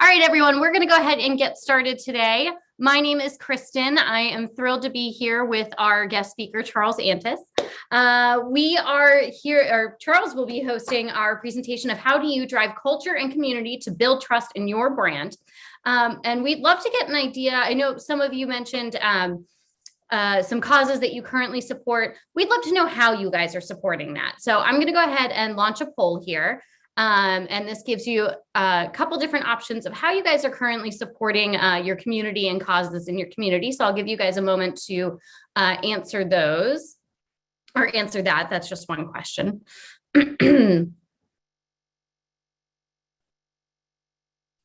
All right, everyone, we're going to go ahead and get started today. My name is Kristen. I am thrilled to be here with our guest speaker, Charles Antis. We are here, or Charles will be hosting our presentation of how do you drive culture and community to build trust in your brand. And we'd love to get an idea. I know some of you mentioned some causes that you currently support. We'd love to know how you guys are supporting that. So I'm going to go ahead and launch a poll here. And this gives you a couple different options of how you guys are currently supporting your community and causes in your community. So I'll give you guys a moment to answer those or answer that. That's just one question.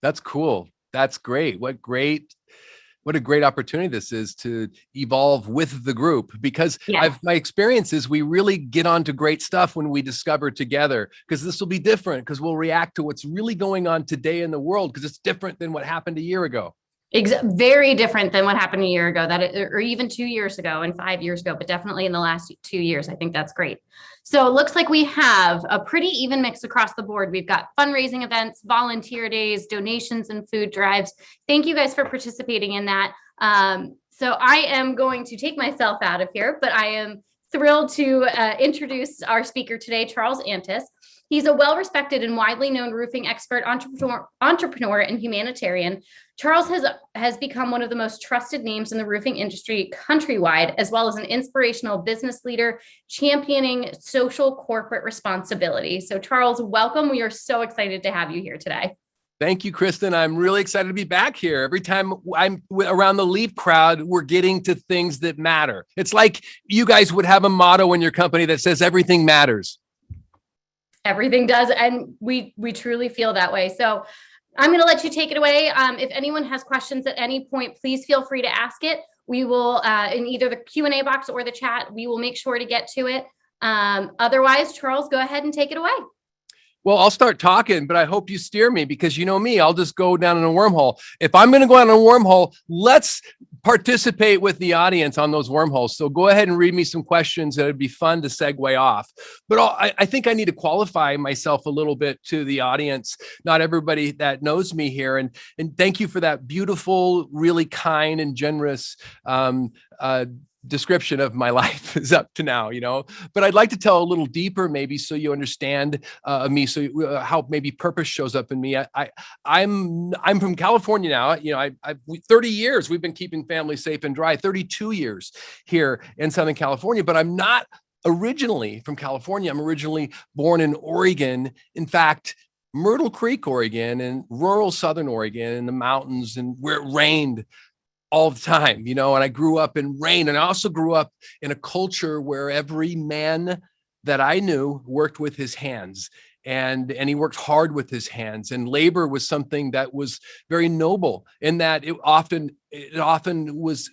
That's cool. That's great. What a great opportunity this is to evolve with the group, because my experience is we really get onto great stuff when we discover together, because this will be different, because we'll react to what's really going on today in the world, because it's different than what happened a year ago. Very different than what happened a year ago, or even 2 years ago and 5 years ago, but definitely in the last 2 years. I think that's great. So it looks like we have a pretty even mix across the board. We've got fundraising events, volunteer days, donations, and food drives. Thank you guys for participating in that. So I am going to take myself out of here, but I am thrilled to introduce our speaker today, Charles Antis. He's a well-respected and widely known roofing expert, entrepreneur, and humanitarian. Charles has become one of the most trusted names in the roofing industry countrywide, as well as an inspirational business leader championing social corporate responsibility. So Charles, welcome. We are so excited to have you here today. Thank you, Kristen. I'm really excited to be back here. Every time I'm around the LEAP crowd, we're getting to things that matter. It's like you guys would have a motto in your company that says everything matters. Everything does. And we truly feel that way. So I'm going to let you take it away. If anyone has questions at any point, please feel free to ask it. We will, in either the Q&A box or the chat, we will make sure to get to it. Otherwise, Charles, go ahead and take it away. Well, I'll start talking, but I hope you steer me, because you know me, I'll just go down in a wormhole. If I'm going to go down in a wormhole, let's participate with the audience on those wormholes. So go ahead and read me some questions. It'd be fun to segue off. But I think I need to qualify myself a little bit to the audience. Not everybody that knows me here. And thank you for that beautiful, really kind and generous description of my life is up to now, but I'd like to tell a little deeper, maybe, so you understand me, so how maybe purpose shows up in me. I'm from California now. 30 years we've been keeping families safe and dry. 32 years here in Southern California, but I'm not originally from California. I'm originally born in Oregon. In fact, Myrtle Creek, Oregon, and rural Southern Oregon, in the mountains, and where it rained all the time, and I grew up in rain. And I also grew up in a culture where every man that I knew worked with his hands, and he worked hard with his hands. And labor was something that was very noble, in that it often was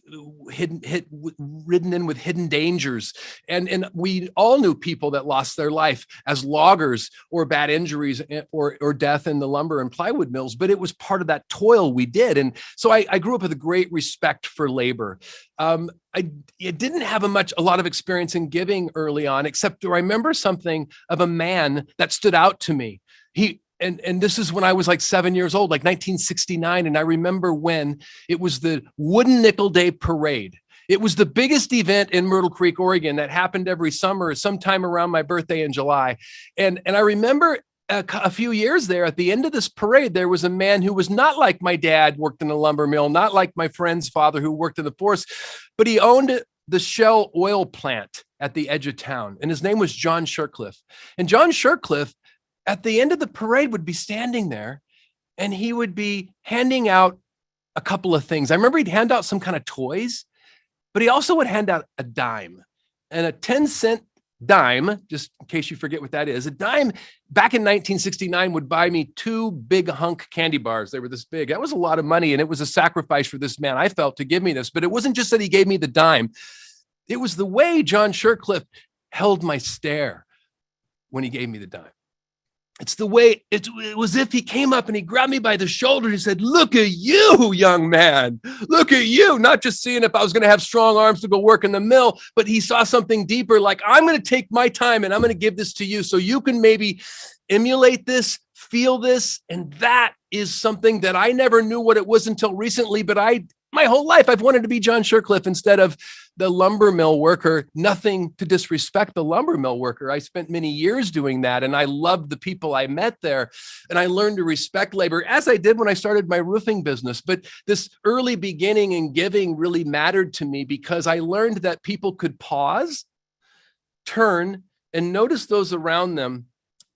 ridden in with hidden dangers. And we all knew people that lost their life as loggers, or bad injuries, or death in the lumber and plywood mills, but it was part of that toil we did. And so I grew up with a great respect for labor. I didn't have a lot of experience in giving early on, except I remember something of a man that stood out to me. And this is when I was like 7 years old, like 1969. And I remember when it was the Wooden Nickel Day Parade. It was the biggest event in Myrtle Creek, Oregon, that happened every summer, sometime around my birthday in July. And I remember a few years there, at the end of this parade, there was a man who was not like my dad, worked in a lumber mill, not like my friend's father who worked in the forest, but he owned the Shell oil plant at the edge of town. And his name was John Shercliffe. And John Shercliffe, at the end of the parade, would be standing there, and he would be handing out a couple of things. I remember he'd hand out some kind of toys, but he also would hand out a dime, and a 10-cent dime, just in case you forget what that is. A dime back in 1969 would buy me 2 big hunk candy bars. They were this big. That was a lot of money, and it was a sacrifice for this man, I felt, to give me this. But it wasn't just that he gave me the dime. It was the way John Shercliffe held my stare when he gave me the dime. It's the way, it was if he came up and he grabbed me by the shoulder and he said, "Look at you, young man. Look at you." Not just seeing if I was going to have strong arms to go work in the mill, but he saw something deeper, like, I'm going to take my time and I'm going to give this to you so you can maybe emulate this, feel this. And that is something that I never knew what it was until recently, but my whole life, I've wanted to be John Shercliffe instead of the lumber mill worker. Nothing to disrespect the lumber mill worker. I spent many years doing that, and I loved the people I met there, and I learned to respect labor, as I did when I started my roofing business. But this early beginning and giving really mattered to me because I learned that people could pause, turn, and notice those around them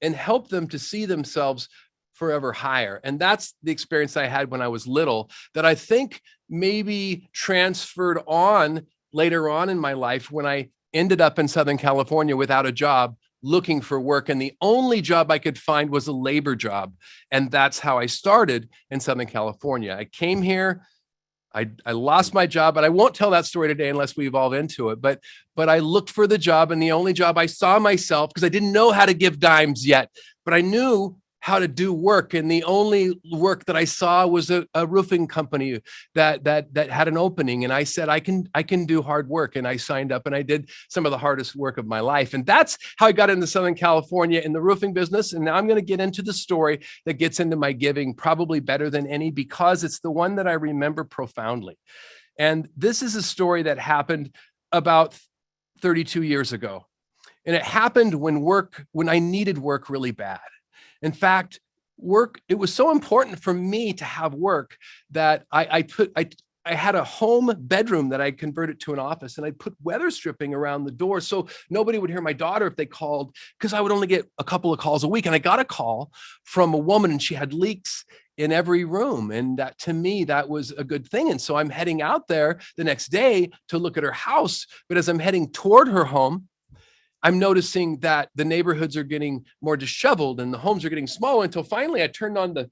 and help them to see themselves forever higher. And that's the experience I had when I was little that I think maybe transferred on later on in my life when I ended up in Southern California without a job, looking for work. And the only job I could find was a labor job. And that's how I started in Southern California. I came here. I lost my job, but I won't tell that story today unless we evolve into it. But I looked for the job, and the only job I saw myself, because I didn't know how to give dimes yet, but I knew how to do work. And the only work that I saw was a roofing company that had an opening. And I said, I can do hard work. And I signed up and I did some of the hardest work of my life. And that's how I got into Southern California in the roofing business. And now I'm going to get into the story that gets into my giving probably better than any, because it's the one that I remember profoundly. And this is a story that happened about 32 years ago. And it happened when I needed work really bad. In fact, it was so important for me to have work that I had a home bedroom that I converted to an office, and I put weather stripping around the door so nobody would hear my daughter if they called, because I would only get a couple of calls a week. And I got a call from a woman, and she had leaks in every room. And that, to me, that was a good thing. And so I'm heading out there the next day to look at her house. But as I'm heading toward her home, I'm noticing that the neighborhoods are getting more disheveled and the homes are getting smaller, until finally I turned on the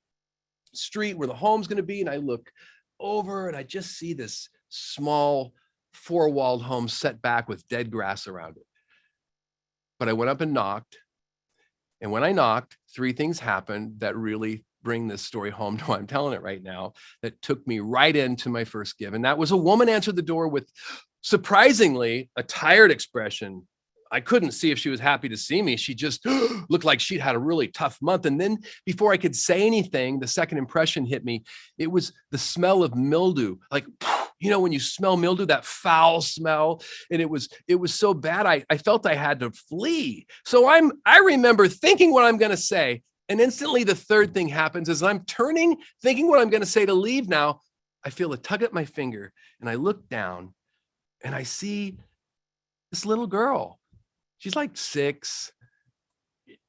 street where the home's going to be. And I look over and I just see this small 4-walled home set back with dead grass around it. But I went up and knocked. And when I knocked, 3 things happened that really bring this story home to why I'm telling it right now, that took me right into my first give. And that was a woman answered the door with, surprisingly, a tired expression. I couldn't see if she was happy to see me. She just looked like she'd had a really tough month. And then before I could say anything, the second impression hit me. It was the smell of mildew. Like, when you smell mildew, that foul smell. And it was so bad. I felt I had to flee. So I remember thinking what I'm going to say. And instantly the third thing happens as I'm turning, thinking what I'm going to say to leave now. I feel a tug at my finger, and I look down and I see this little girl. She's like 6.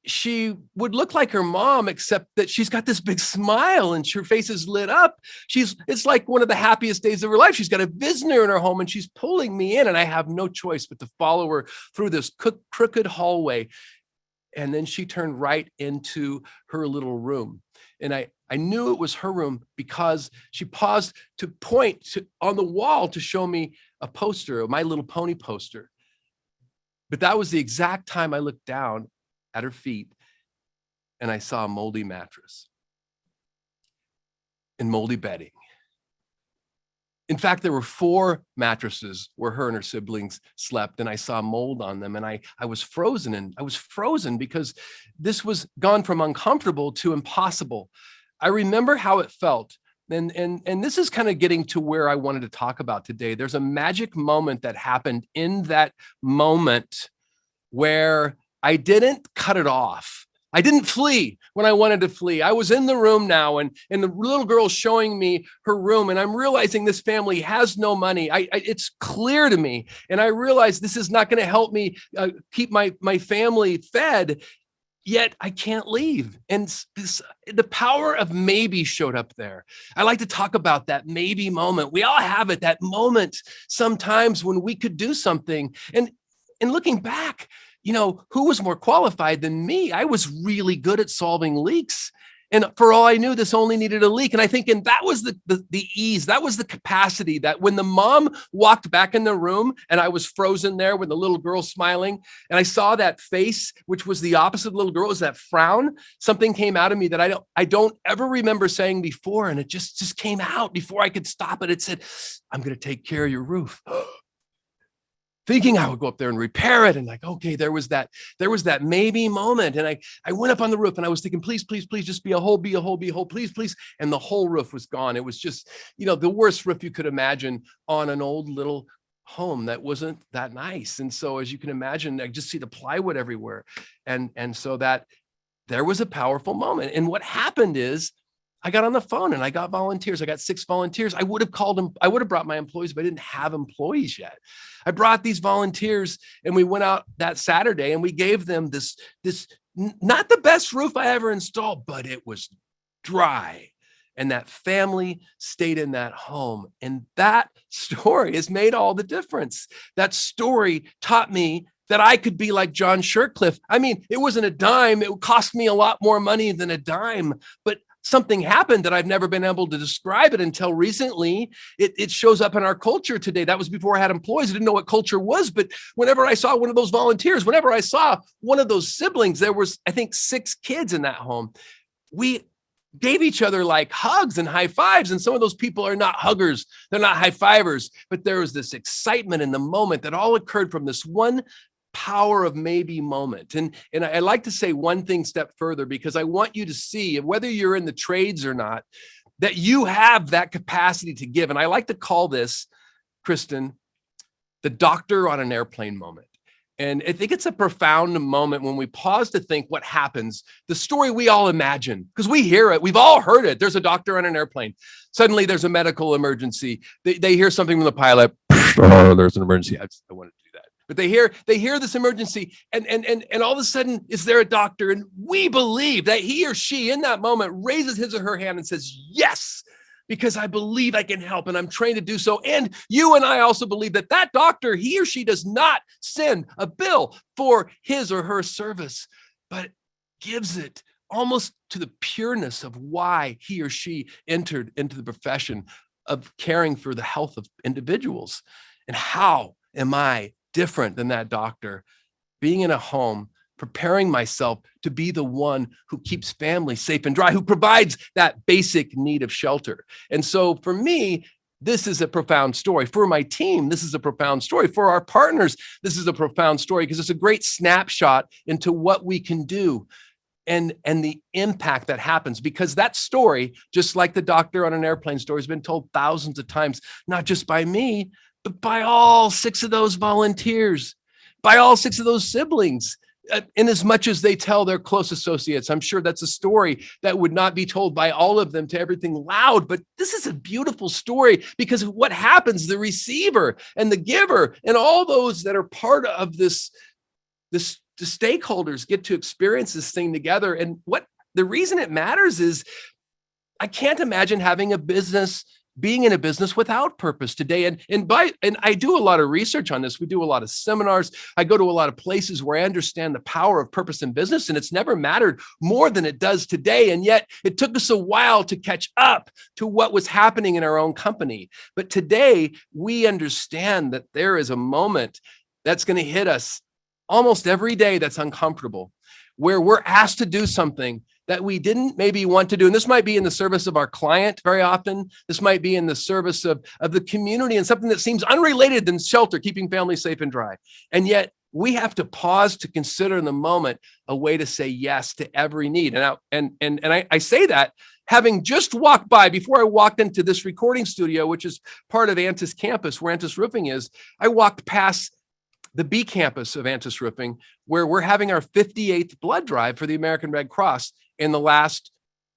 She would look like her mom, except that she's got this big smile and her face is lit up. It's like one of the happiest days of her life. She's got a visitor in her home, and she's pulling me in, and I have no choice but to follow her through this crooked hallway. And then she turned right into her little room. And I knew it was her room because she paused to point on the wall to show me a poster, a My Little Pony poster. But that was the exact time I looked down at her feet and I saw a moldy mattress and moldy bedding. In fact, there were 4 mattresses where her and her siblings slept, and I saw mold on them, and I was frozen. And I was frozen because this was gone from uncomfortable to impossible. I remember how it felt. And this is kind of getting to where I wanted to talk about today. There's a magic moment that happened in that moment where I didn't cut it off. I didn't flee when I wanted to flee. I was in the room now, and the little girl's showing me her room, and I'm realizing this family has no money. It's clear to me, and I realize this is not going to help me keep my family fed. Yet I can't leave. And the power of maybe showed up there. I like to talk about that maybe moment. We all have it, that moment sometimes when we could do something. And looking back, who was more qualified than me? I was really good at solving leaks. And for all I knew, this only needed a leak. And I think, and that was the ease, that was the capacity, that when the mom walked back in the room and I was frozen there with the little girl smiling, and I saw that face, which was the opposite of the little girl, was that frown, something came out of me that I don't ever remember saying before. And it just came out before I could stop it. It said, I'm going to take care of your roof. thinking I would go up there and repair it. And like, okay, there was that maybe moment. And I went up on the roof and I was thinking, please, please, please just be a hole, please, please. And the whole roof was gone. It was just, the worst roof you could imagine on an old little home that wasn't that nice. And so as you can imagine, I just see the plywood everywhere. And so that there was a powerful moment. And what happened is I got on the phone and I got volunteers. I got 6 volunteers. I would have called them. I would have brought my employees, but I didn't have employees yet. I brought these volunteers and we went out that Saturday and we gave them this not the best roof I ever installed, but it was dry. And that family stayed in that home. And that story has made all the difference. That story taught me that I could be like John Shercliffe. I mean, it wasn't a dime. It cost me a lot more money than a dime, but something happened that I've never been able to describe it until recently. It shows up in our culture today. That was before I had employees. I didn't know what culture was, but whenever I saw one of those volunteers, whenever I saw one of those siblings, there was, I think, 6 kids in that home. We gave each other like hugs and high fives. And some of those people are not huggers. They're not high fivers, but there was this excitement in the moment that all occurred from this one power of maybe moment. And I like to say one thing step further, because I want you to see, whether you're in the trades or not, that you have that capacity to give. And I like to call this, Kristen, the doctor on an airplane moment. And I think it's a profound moment when we pause to think what happens, the story we all imagine, because we hear it. We've all heard it. There's a doctor on an airplane. Suddenly there's a medical emergency. They hear something from the pilot. Oh, there's an emergency. I wanted to do that. But they hear this emergency and all of a sudden, is there a doctor? And we believe that he or she in that moment raises his or her hand and says, yes, because I believe I can help and I'm trained to do so. And you and I also believe that that doctor, he or she does not send a bill for his or her service, but gives it almost to the pureness of why he or she entered into the profession of caring for the health of individuals. And how am I different than that doctor, being in a home, preparing myself to be the one who keeps families safe and dry, who provides that basic need of shelter. And so for me, this is a profound story. For my team, this is a profound story. For our partners, this is a profound story because it's a great snapshot into what we can do and the impact that happens. Because that story, just like the doctor on an airplane story, has been told thousands of times, not just by me, but by all 6 of those volunteers, by all 6 of those siblings. In as much as they tell their close associates, I'm sure that's a story that would not be told by all of them to everything loud, but this is a beautiful story because of what happens, the receiver and the giver and all those that are part of this, the stakeholders get to experience this thing together. And what the reason it matters is I can't imagine being in a business without purpose today. And I do a lot of research on this. We do a lot of seminars. I go to a lot of places where I understand the power of purpose in business, and it's never mattered more than it does today. And yet it took us a while to catch up to what was happening in our own company. But today we understand that there is a moment that's going to hit us almost every day that's uncomfortable, where we're asked to do something that we didn't maybe want to do. And this might be in the service of our client very often. This might be in the service of the community and something that seems unrelated than shelter, keeping families safe and dry. And yet we have to pause to consider in the moment a way to say yes to every need. And I say that having just walked by, before I walked into this recording studio, which is part of Antis campus, where Antis Roofing is, I walked past the B campus of Antis Roofing, where we're having our 58th blood drive for the American Red Cross in the last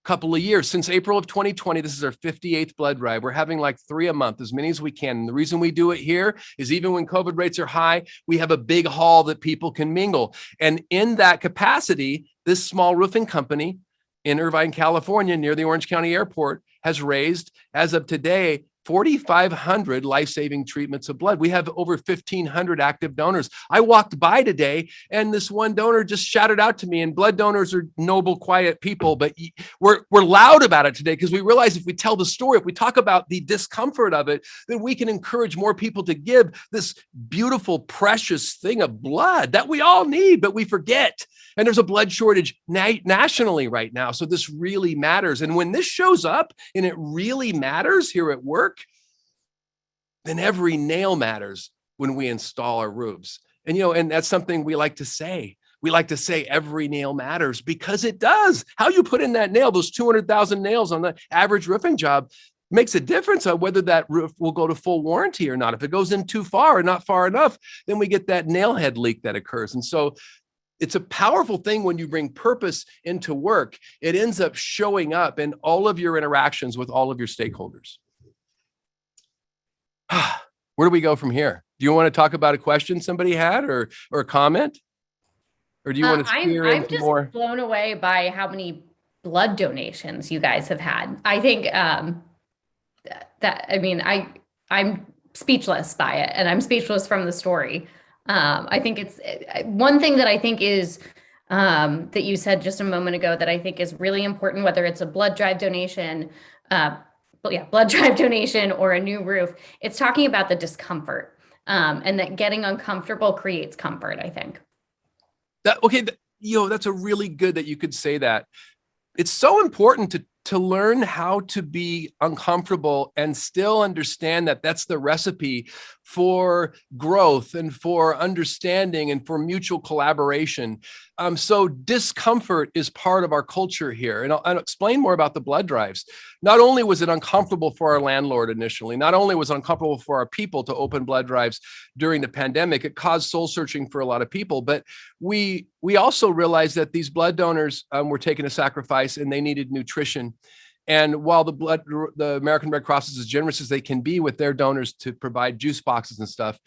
couple of years. Since April of 2020, this is our 58th blood drive. We're having like 3 a month, as many as we can. And the reason we do it here is even when COVID rates are high, we have a big hall that people can mingle. And in that capacity, this small roofing company in Irvine, California, near the Orange County Airport, has raised, as of today, 4,500 life-saving treatments of blood. We have over 1,500 active donors. I walked by today and this one donor just shouted out to me, and blood donors are noble, quiet people, but we're loud about it today because we realize if we tell the story, if we talk about the discomfort of it, then we can encourage more people to give this beautiful, precious thing of blood that we all need, but we forget. And there's a blood shortage nationally right now. So this really matters. And when this shows up and it really matters here at work, then every nail matters. when we install our roofs. And, and that's something we like to say. We like to say every nail matters, because it does. How you put in that nail, those 200,000 nails on the average roofing job, makes a difference on whether that roof will go to full warranty or not. If it goes in too far or not far enough, then we get that nail head leak that occurs. And so it's a powerful thing when you bring purpose into work. It ends up showing up in all of your interactions with all of your stakeholders. Where do we go from here? Do you want to talk about a question somebody had, or a comment? Or do you want to steer I'm into just more? blown away by how many blood donations you guys have had. I think I'm speechless by it, and I'm speechless from the story. I think it's one thing that I think is that you said just a moment ago that I think is really important, whether it's a blood drive donation, blood drive donation or a new roof. It's talking about the discomfort, and that getting uncomfortable creates comfort, I think. That's a really good that you could say that. It's so important to learn how to be uncomfortable and still understand that that's the recipe for growth and for understanding and for mutual collaboration. So discomfort is part of our culture here. And I'll explain more about the blood drives. Not only was it uncomfortable for our landlord initially, not only was it uncomfortable for our people to open blood drives during the pandemic, it caused soul searching for a lot of people. But we also realized that these blood donors were taking a sacrifice, and they needed nutrition. And while the American Red Cross is as generous as they can be with their donors to provide juice boxes and stuff,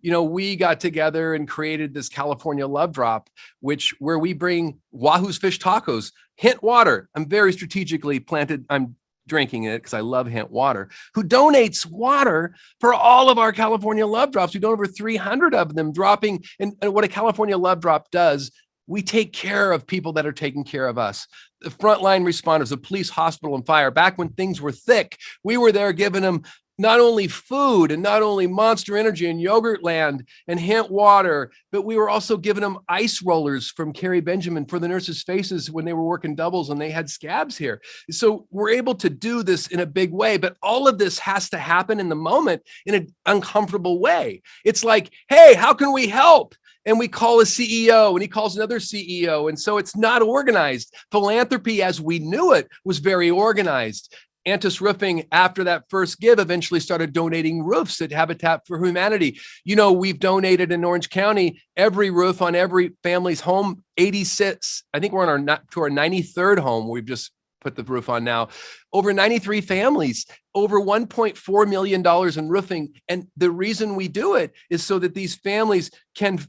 we got together and created this California Love Drop, where we bring Wahoo's Fish Tacos, Hint Water. I'm very strategically planted. I'm drinking it because I love Hint Water, who donates water for all of our California Love Drops. We donate over 300 of them dropping. And what a California Love Drop does, we take care of people that are taking care of us. The frontline responders, the police, hospital, and fire. Back when things were thick, we were there giving them not only food and not only Monster Energy and Yogurtland and Hint Water, but we were also giving them ice rollers from Carrie Benjamin for the nurses' faces when they were working doubles and they had scabs here. So we're able to do this in a big way, but all of this has to happen in the moment in an uncomfortable way. It's like, hey, how can we help? And we call a CEO and he calls another CEO. And so it's not organized. Philanthropy, as we knew it, was very organized. Antis Roofing, after that first give, eventually started donating roofs at Habitat for Humanity. We've donated in Orange County every roof on every family's home, 86. I think we're on to our 93rd home. We've just put the roof on now. Over 93 families, over $1.4 million in roofing. And the reason we do it is so that these families can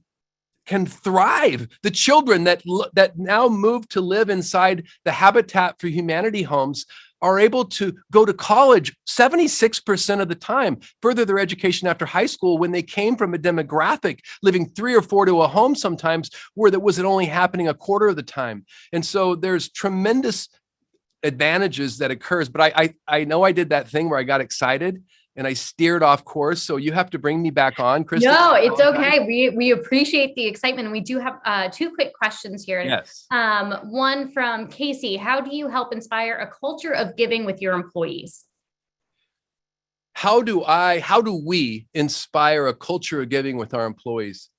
thrive. The children that now move to live inside the Habitat for Humanity homes are able to go to college 76% of the time, further their education after high school, when they came from a demographic living 3 or 4 to a home sometimes where that wasn't only happening a quarter of the time. And so there's tremendous advantages that occurs. But I know I did that thing where I got excited and I steered off course. So you have to bring me back on, Kristen. No, it's okay. We appreciate the excitement. We do have 2 quick questions here. Yes. One from Casey. How do you help inspire a culture of giving with your employees? How do we inspire a culture of giving with our employees?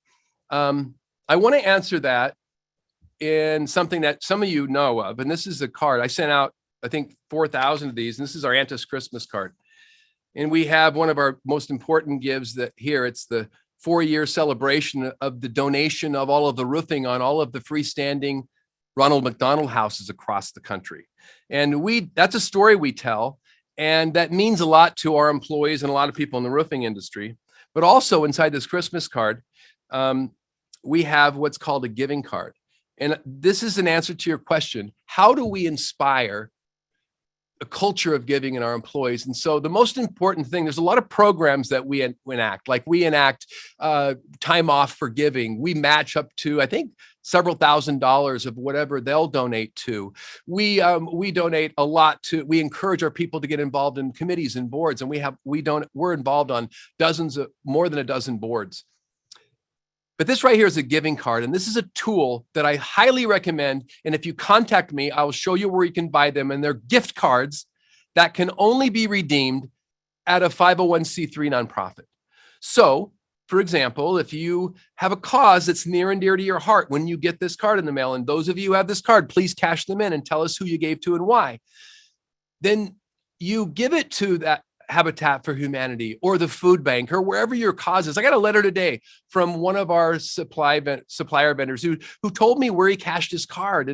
I want to answer that in something that some of you know of. And this is a card. I sent out, I think, 4,000 of these. And this is our Antis Christmas card. And we have one of our most important gives that here. It's the 4-year celebration of the donation of all of the roofing on all of the freestanding Ronald McDonald houses across the country. And that's a story we tell. And that means a lot to our employees and a lot of people in the roofing industry. But also inside this Christmas card, we have what's called a giving card. And this is an answer to your question. How do we inspire a culture of giving in our employees? And so the most important thing, there's a lot of programs that we enact, like we enact time off for giving. We match up to, I think, several $1,000s of whatever they'll donate to. We donate a lot to, we encourage our people to get involved in committees and boards. And we're involved on more than a dozen boards. But this right here is a giving card. And this is a tool that I highly recommend. And if you contact me, I will show you where you can buy them. And they're gift cards that can only be redeemed at a 501c3 nonprofit. So For example, if you have a cause that's near and dear to your heart, when you get this card in the mail, and those of you who have this card, please cash them in and tell us who you gave to and why. Then you give it to that Habitat for Humanity or the food bank or wherever your cause is. I got a letter today from one of our supplier vendors who told me where he cashed his card.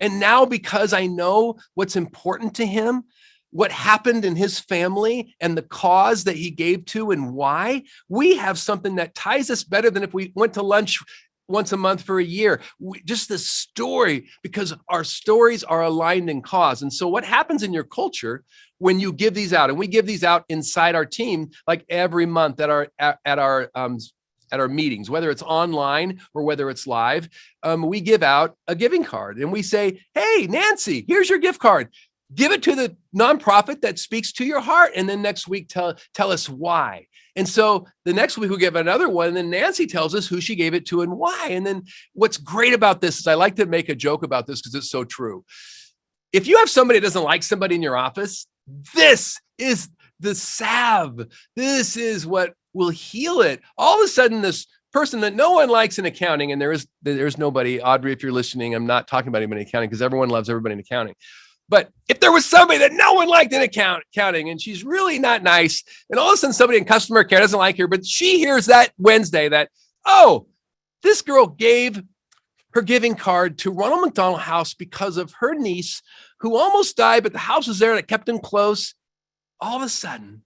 And now, because I know what's important to him, what happened in his family and the cause that he gave to and why, we have something that ties us better than if we went to lunch once a month for a year. Just the story, because our stories are aligned in cause. And so what happens in your culture when you give these out, and we give these out inside our team, like every month at our meetings, whether it's online or whether it's live, we give out a giving card and we say, hey, Nancy, here's your gift card. Give it to the nonprofit that speaks to your heart. And then next week, tell us why. And so the next week we'll give another one. And then Nancy tells us who she gave it to and why. And then what's great about this is I like to make a joke about this because it's so true. If you have somebody that doesn't like somebody in your office, this is the salve. This is what will heal it. All of a sudden, this person that no one likes in accounting, and there's nobody, Audrey, if you're listening, I'm not talking about anybody in accounting because everyone loves everybody in accounting. But if there was somebody that no one liked in accounting and she's really not nice, and all of a sudden somebody in customer care doesn't like her, but she hears that Wednesday that, oh, this girl gave her giving card to Ronald McDonald House because of her niece who almost died, but the house was there that kept him close. All of a sudden,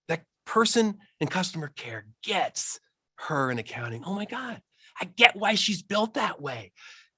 that person in customer care gets her in accounting. Oh my God, I get why she's built that way.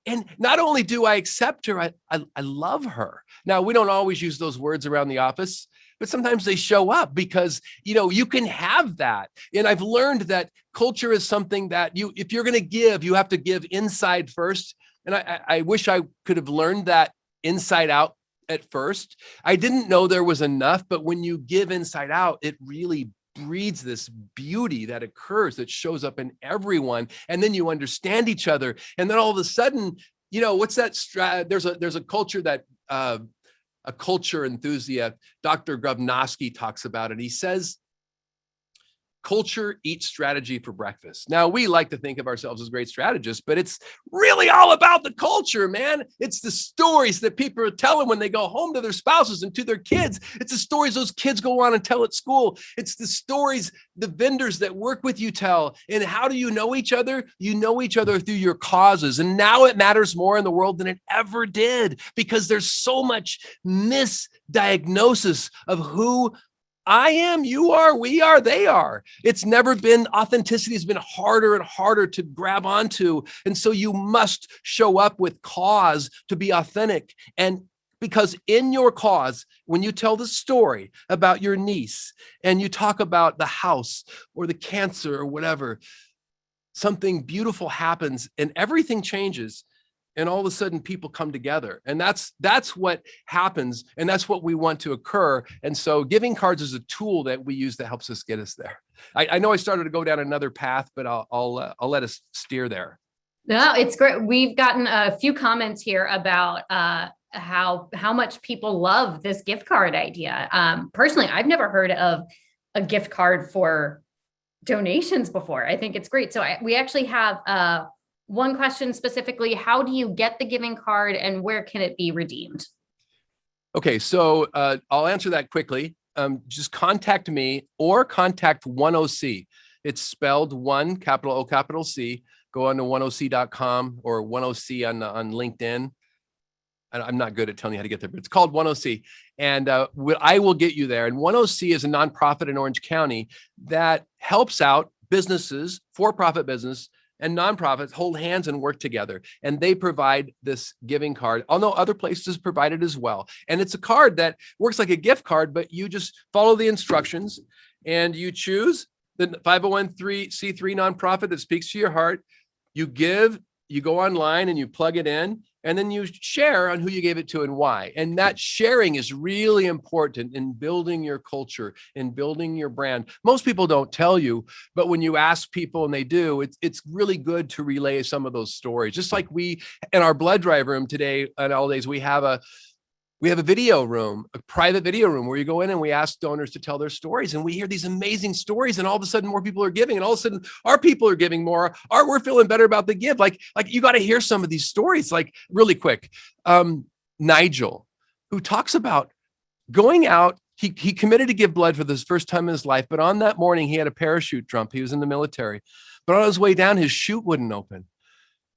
And not only do I accept her, I love her. Now, we don't always use those words around the office, but sometimes they show up because, you can have that. And I've learned that culture is something that if you're going to give, you have to give inside first. And I wish I could have learned that inside out at first. I didn't know there was enough, but when you give inside out, it really breeds this beauty that occurs, that shows up in everyone. And then you understand each other. And then all of a sudden, what's that? There's a culture that a culture enthusiast, Dr. Grabowski, talks about it. He says, culture eats strategy for breakfast. Now, we like to think of ourselves as great strategists, but it's really all about the culture, man. It's the stories that people are telling when they go home to their spouses and to their kids. It's the stories those kids go on and tell at school. It's the stories the vendors that work with you tell. And how do you know each other? You know each other through your causes. And now it matters more in the world than it ever did because there's so much misdiagnosis of who I am, you are, we are, they are. It's never been, authenticity has been harder and harder to grab onto. And so you must show up with cause to be authentic. And because in your cause, when you tell the story about your niece and you talk about the house or the cancer or whatever, something beautiful happens and everything changes. And all of a sudden people come together, and that's what happens. And that's what we want to occur. And so giving cards is a tool that we use that helps us get us there. I know I started to go down another path, but I'll let us steer there. No, it's great. We've gotten a few comments here about how much people love this gift card idea. Personally, I've never heard of a gift card for donations before. I think it's great. So we actually have one question specifically: how do you get the giving card and where can it be redeemed? Okay, so I'll answer that quickly. Just contact me or contact OneOC. It's spelled one, capital O, capital C. Go on to oneoc.com or OneOC on LinkedIn. I'm not good at telling you how to get there, but it's called OneOC. And I will get you there. And OneOC is a nonprofit in Orange County that helps out businesses, for-profit business, and nonprofits hold hands and work together. And they provide this giving card, although other places provide it as well. And it's a card that works like a gift card, but you just follow the instructions and you choose the 501c3 nonprofit that speaks to your heart. You give, you go online and you plug it in, and then you share on who you gave it to and why. And that sharing is really important in building your culture, in building your brand. Most people don't tell you, but when you ask people and they do, it's really good to relay some of those stories. Just like we, in our blood drive room today, at All Days, we have We have a video room, a private video room where you go in and we ask donors to tell their stories. And we hear these amazing stories. And all of a sudden more people are giving. And all of a sudden our people are giving more. We're feeling better about the give. Like you got to hear some of these stories, like really quick. Nigel, who talks about going out. He committed to give blood for the first time in his life. But on that morning, he had a parachute jump. He was in the military. But on his way down, his chute wouldn't open.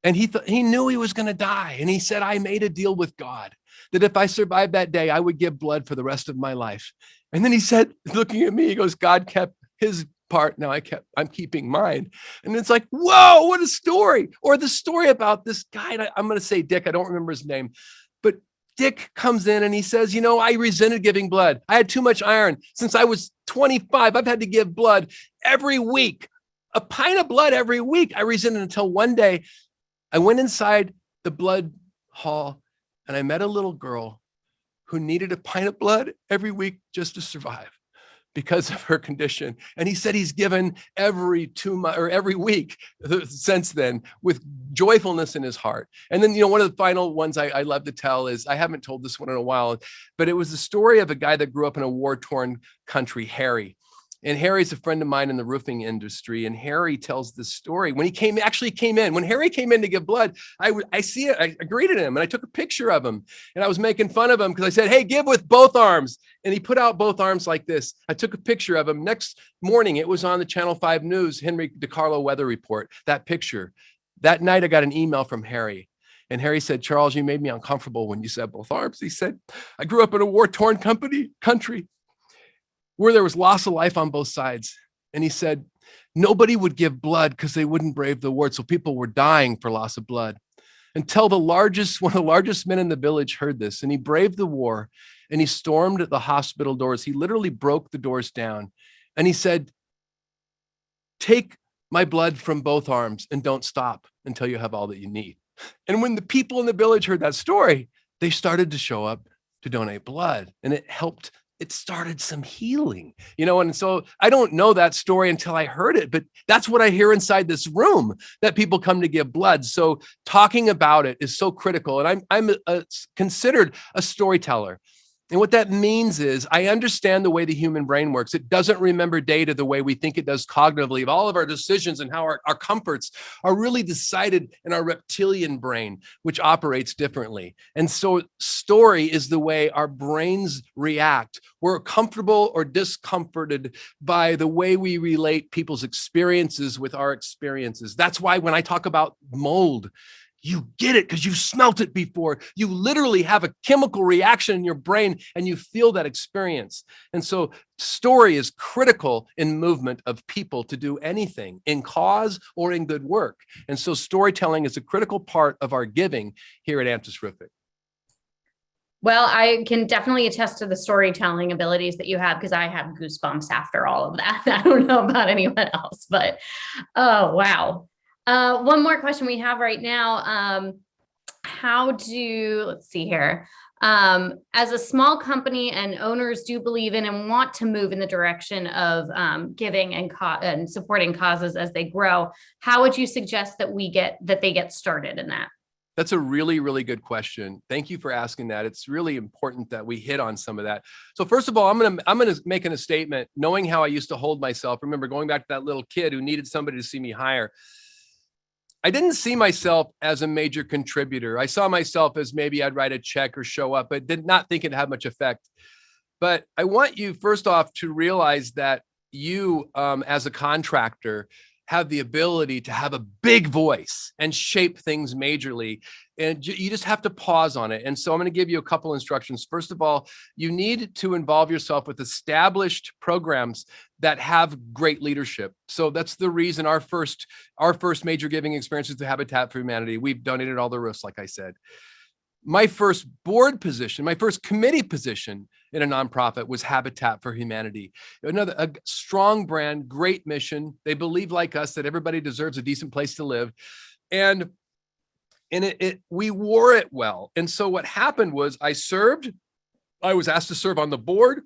And he knew he was going to die. And he said, I made a deal with God that if I survived that day, I would give blood for the rest of my life. And then he said, looking at me, he goes, God kept his part. Now I'm keeping mine. And it's like, whoa, what a story. Or the story about this guy. And I'm going to say Dick. I don't remember his name, but Dick comes in and he says, I resented giving blood. I had too much iron. Since I was 25, I've had to give blood every week, a pint of blood every week. I resented until one day I went inside the blood hall and I met a little girl who needed a pint of blood every week just to survive because of her condition. And he said he's given every 2 months or every week since then with joyfulness in his heart. And then, one of the final ones I love to tell is, I haven't told this one in a while, but it was the story of a guy that grew up in a war-torn country, Harry. And Harry's a friend of mine in the roofing industry. And Harry tells this story. When he actually came in, when Harry came in to give blood, I see it. I greeted him and I took a picture of him and I was making fun of him because I said, hey, give with both arms. And he put out both arms like this. I took a picture of him. Next morning, it was on the Channel 5 News, Henry DiCarlo weather report, that picture. That night, I got an email from Harry. And Harry said, Charles, you made me uncomfortable when you said both arms. He said, I grew up in a war-torn country where there was loss of life on both sides. And he said, nobody would give blood because they wouldn't brave the war. So people were dying for loss of blood until one of the largest men in the village heard this. And he braved the war and he stormed the hospital doors. He literally broke the doors down. And he said, take my blood from both arms and don't stop until you have all that you need. And when the people in the village heard that story, they started to show up to donate blood. And it started some healing, and so I don't know that story until I heard it, but that's what I hear inside this room, that people come to give blood. So talking about it is so critical. And I'm considered a storyteller. And what that means is I understand the way the human brain works. It doesn't remember data the way we think it does cognitively. All of our decisions and how our comforts are really decided in our reptilian brain, which operates differently. And so story is the way our brains react. We're comfortable or discomforted by the way we relate people's experiences with our experiences. That's why when I talk about mold, you get it because you've smelt it before. You literally have a chemical reaction in your brain and you feel that experience. And so story is critical in movement of people to do anything in cause or in good work. And so storytelling is a critical part of our giving here at Antisrific. Well, I can definitely attest to the storytelling abilities that you have because I have goosebumps after all of that. I don't know about anyone else, but oh, wow. One more question we have right now. Let's see here. As a small company and owners do believe in and want to move in the direction of giving and supporting causes as they grow, how would you suggest that they get started in that? That's a really, really good question. Thank you for asking that. It's really important that we hit on some of that. So first of all, I'm gonna make a statement, knowing how I used to hold myself. Remember going back to that little kid who needed somebody to see me higher. I didn't see myself as a major contributor. I saw myself as maybe I'd write a check or show up, but did not think it'd have much effect. But I want you first off to realize that you, as a contractor, have the ability to have a big voice and shape things majorly. And you just have to pause on it. And so I'm going to give you a couple instructions. First of all, you need to involve yourself with established programs that have great leadership. So that's the reason our first major giving experience is to Habitat for Humanity. We've donated all the roofs, like I said. My first board position, my first committee position in a nonprofit was Habitat for Humanity. A strong brand, great mission. They believe like us that everybody deserves a decent place to live. And we wore it well. And so what happened was I was asked to serve on the board.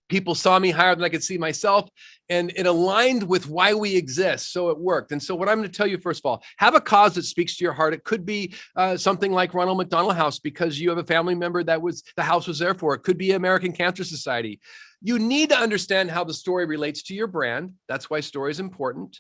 People saw me higher than I could see myself, and it aligned with why we exist. So it worked. And so what I'm going to tell you, first of all, have a cause that speaks to your heart. It could be something like Ronald McDonald House, because you have a family member that the house was there for. It could be American Cancer Society. You need to understand how the story relates to your brand. That's why story is important.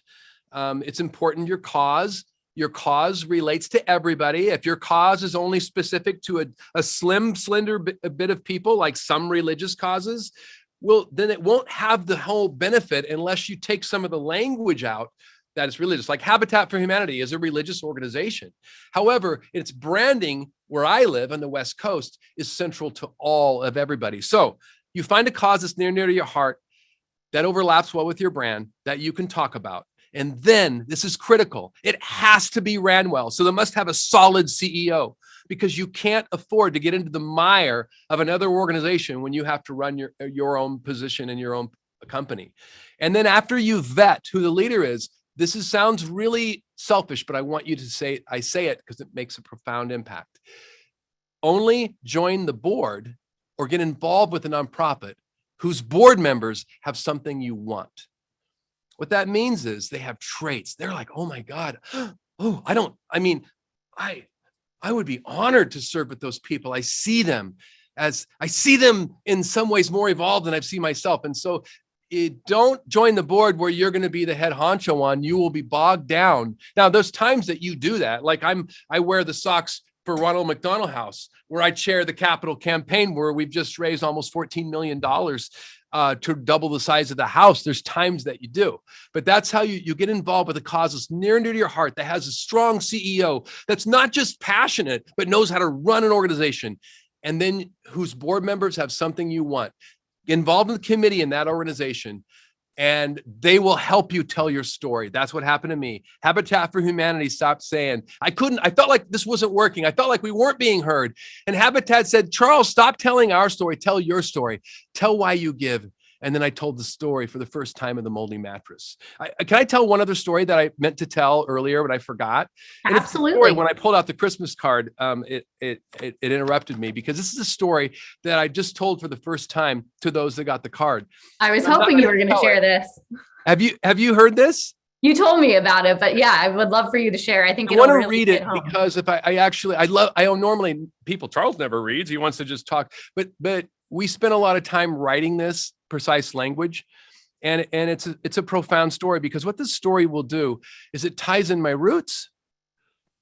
It's important, your cause. Your cause relates to everybody. If your cause is only specific to a slender bit of people, like some religious causes, well, then it won't have the whole benefit unless you take some of the language out that is religious. Like Habitat for Humanity is a religious organization. However, its branding where I live on the West Coast is central to all of everybody. So you find a cause that's near to your heart that overlaps well with your brand that you can talk about. And then this is critical. It has to be ran well. So they must have a solid CEO, because you can't afford to get into the mire of another organization when you have to run your own position in your own company. And then after you vet who the leader is, sounds really selfish, but I want you to I say it because it makes a profound impact. Only join the board or get involved with a nonprofit whose board members have something you want. What that means is they have traits. They're like, oh my God. Oh, I would be honored to serve with those people. I see them in some ways more evolved than I've seen myself. And so don't join the board where you're going to be the head honcho on. You will be bogged down. Now, there's times that you do that. Like I wear the socks for Ronald McDonald House, where I chair the capital campaign, where we've just raised almost $14 million to double the size of the house. There's times that you do, but that's how you get involved with a cause that's near and dear to your heart, that has a strong CEO that's not just passionate, but knows how to run an organization, and then whose board members have something you want. Get involved in the committee in that organization, and they will help you tell your story. That's what happened to me. Habitat for Humanity stopped saying, I felt like this wasn't working. I felt like we weren't being heard. And Habitat said, Charles, stop telling our story. Tell your story. Tell why you give. And then I told the story for the first time of the moldy mattress. Can I tell one other story that I meant to tell earlier, but I forgot? And Absolutely. It's the story, when I pulled out the Christmas card, it interrupted me, because this is a story that I just told for the first time to those that got the card. I was hoping you were going to share this. Have you heard this? You told me about it, but yeah, I would love for you to share. I think I want to read it because if I normally Charles never reads. He wants to just talk, but we spent a lot of time writing this precise language, and it's a profound story, because what this story will do is it ties in my roots,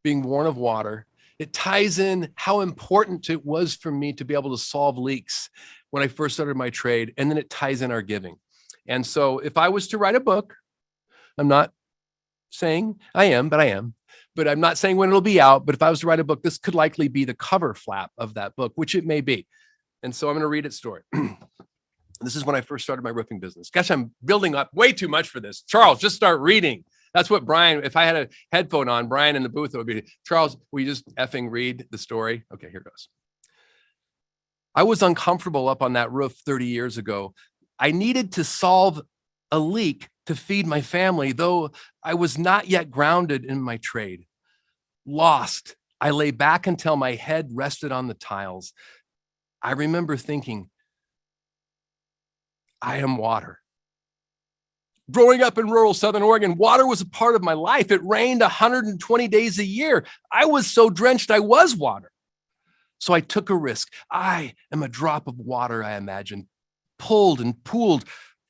being born of water. It ties in how important it was for me to be able to solve leaks when I first started my trade, and then it ties in our giving. And so if I was to write a book, I'm not saying I am, but I'm not saying when it'll be out. But if I was to write a book, this could likely be the cover flap of that book, which it may be. And so I'm going to read its story. This is when I first started my roofing business. Gosh, I'm building up way too much for this. Charles, just start reading. That's what Brian, if I had a headphone on, Brian in the booth, it would be, Charles, will you just effing read the story? Okay, here goes. I was uncomfortable up on that roof 30 years ago. I needed to solve a leak to feed my family, though I was not yet grounded in my trade. Lost, I lay back until my head rested on the tiles. I remember thinking, I am water. Growing up in rural Southern Oregon, water was a part of my life. It rained 120 days a year. I was so drenched, I was water. So I took a risk. I am a drop of water, I imagined, pulled and pooled,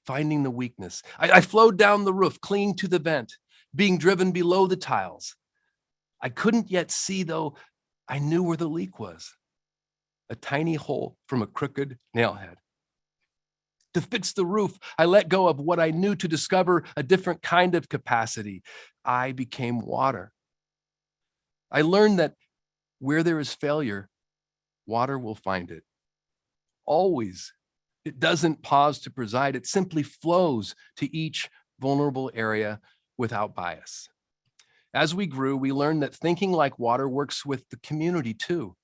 finding the weakness. I flowed down the roof, clinging to the vent, being driven below the tiles. I couldn't yet see, though I knew where the leak was. A tiny hole from a crooked nailhead. To fix the roof, I let go of what I knew to discover a different kind of capacity. I became water. I learned that where there is failure, water will find it. Always. It doesn't pause to preside. It simply flows to each vulnerable area without bias. As we grew, we learned that thinking like water works with the community too.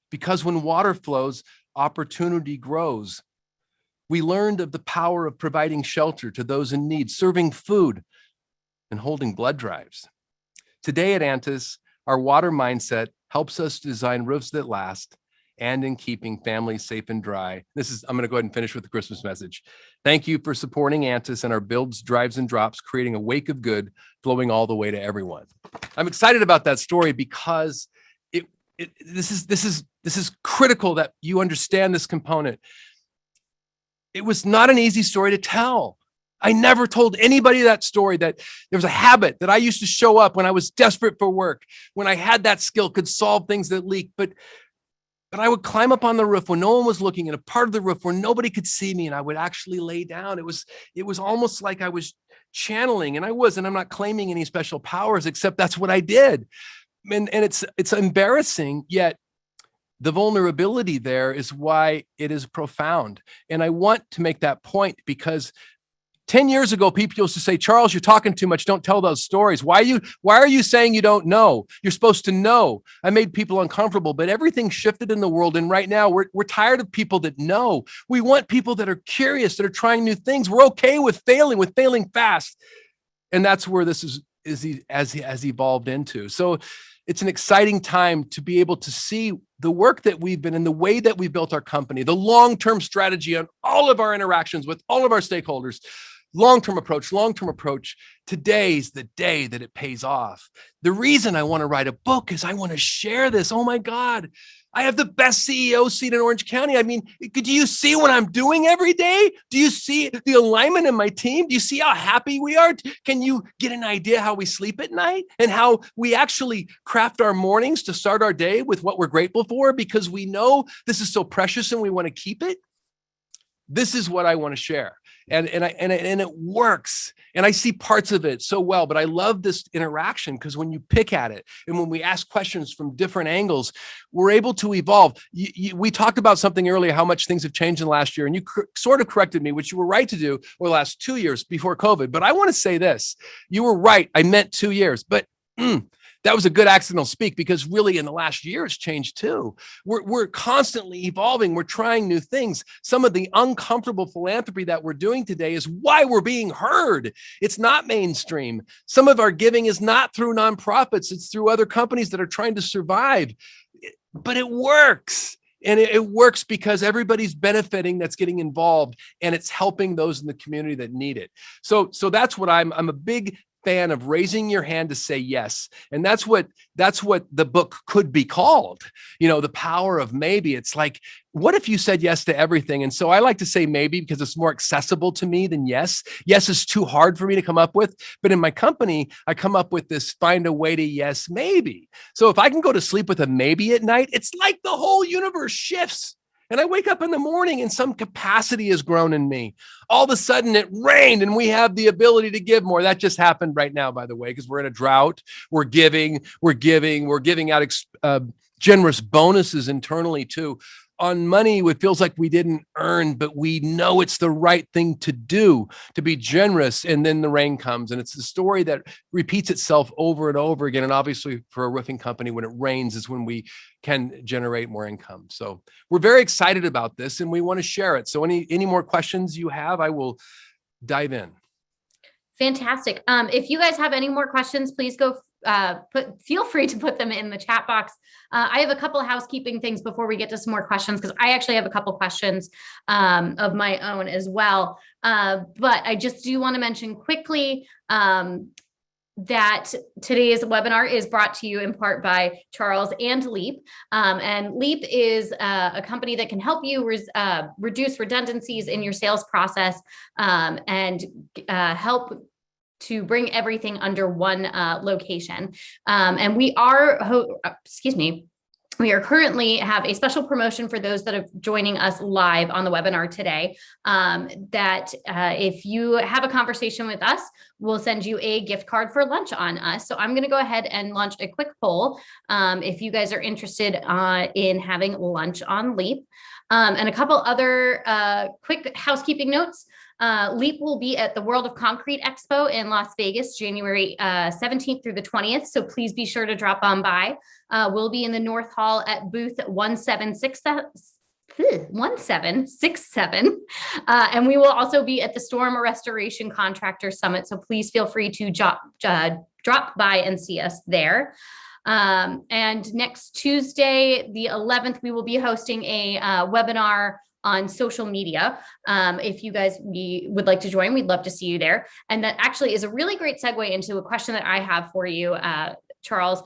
Because when water flows, opportunity grows. We learned of the power of providing shelter to those in need, serving food, and holding blood drives. Today at Antis, our water mindset helps us design roofs that last and in keeping families safe and dry. I'm going to go ahead and finish with the Christmas message. Thank you for supporting Antis and our builds, drives, and drops, creating a wake of good flowing all the way to everyone. I'm excited about that story because this is critical that you understand this component. It was not an easy story to tell. I never told anybody that story, that there was a habit that I used to show up when I was desperate for work, when I had that skill, could solve things that leaked. But I would climb up on the roof when no one was looking, in a part of the roof where nobody could see me, and I would actually lay down. It was almost like I was channeling, and I'm not claiming any special powers, except that's what I did. And it's embarrassing, yet the vulnerability there is why it is profound. And I want to make that point because 10 years ago, people used to say, Charles, you're talking too much. Don't tell those stories. Why are you saying you don't know? You're supposed to know. I made people uncomfortable, but everything shifted in the world. And right now we're tired of people that know. We want people that are curious, that are trying new things. We're okay with failing fast. And that's where this has evolved into. So it's an exciting time to be able to see the work that we've been in, the way that we built our company, the long-term strategy on all of our interactions with all of our stakeholders. Long-term approach. Today's the day that it pays off. The reason I want to write a book is I want to share this. Oh my God, I have the best CEO seat in Orange County. I mean, do you see what I'm doing every day? Do you see the alignment in my team? Do you see how happy we are? Can you get an idea how we sleep at night and how we actually craft our mornings to start our day with what we're grateful for because we know this is so precious and we want to keep it? This is what I want to share. And it works. And I see parts of it so well, but I love this interaction because when you pick at it and when we ask questions from different angles, we're able to evolve. We talked about something earlier, how much things have changed in the last year. And you sort of corrected me, which you were right to do over the last 2 years before COVID. But I want to say this, you were right. I meant 2 years, but that was a good accidental speak because really in the last year it's changed too. We're constantly evolving. We're trying new things. Some of the uncomfortable philanthropy that we're doing today is why we're being heard. It's not mainstream. Some of our giving is not through nonprofits. It's through other companies that are trying to survive, but it works. And it works because everybody's benefiting that's getting involved and it's helping those in the community that need it. So that's what I'm a big fan of, raising your hand to say yes. And that's what the book could be called, the power of maybe. It's like, what if you said yes to everything? And so I like to say maybe because it's more accessible to me than yes. Yes is too hard for me to come up with, but in my company, I come up with this, find a way to yes, maybe. So if I can go to sleep with a maybe at night, it's like the whole universe shifts. And I wake up in the morning and some capacity has grown in me. All of a sudden it rained and we have the ability to give more. That just happened right now, by the way, because we're in a drought. We're giving out generous bonuses internally too. On money, it feels like we didn't earn, but we know it's the right thing to do, to be generous. And then the rain comes. And it's the story that repeats itself over and over again. And obviously for a roofing company, when it rains is when we can generate more income. So we're very excited about this and we want to share it. So any more questions you have, I will dive in. Fantastic. If you guys have any more questions, please feel free to put them in the chat box. I have a couple of housekeeping things before we get to some more questions, because I actually have a couple questions of my own as well. But I just do want to mention quickly that today's webinar is brought to you in part by Charles and Leap. And Leap is a company that can help you reduce redundancies in your sales process and help to bring everything under one location. And we currently have a special promotion for those that are joining us live on the webinar today, that if you have a conversation with us, we'll send you a gift card for lunch on us. So I'm going to go ahead and launch a quick poll if you guys are interested in having lunch on Leap. And a couple other quick housekeeping notes. Leap will be at the World of Concrete Expo in Las Vegas, January 17th through the 20th. So please be sure to drop on by. We'll be in the North Hall at booth 1767. And we will also be at the Storm Restoration Contractors Summit. So please feel free to drop by and see us there. And next Tuesday, the 11th, we will be hosting a webinar on social media. If you guys would like to join, we'd love to see you there. And that actually is a really great segue into a question that I have for you, Charles.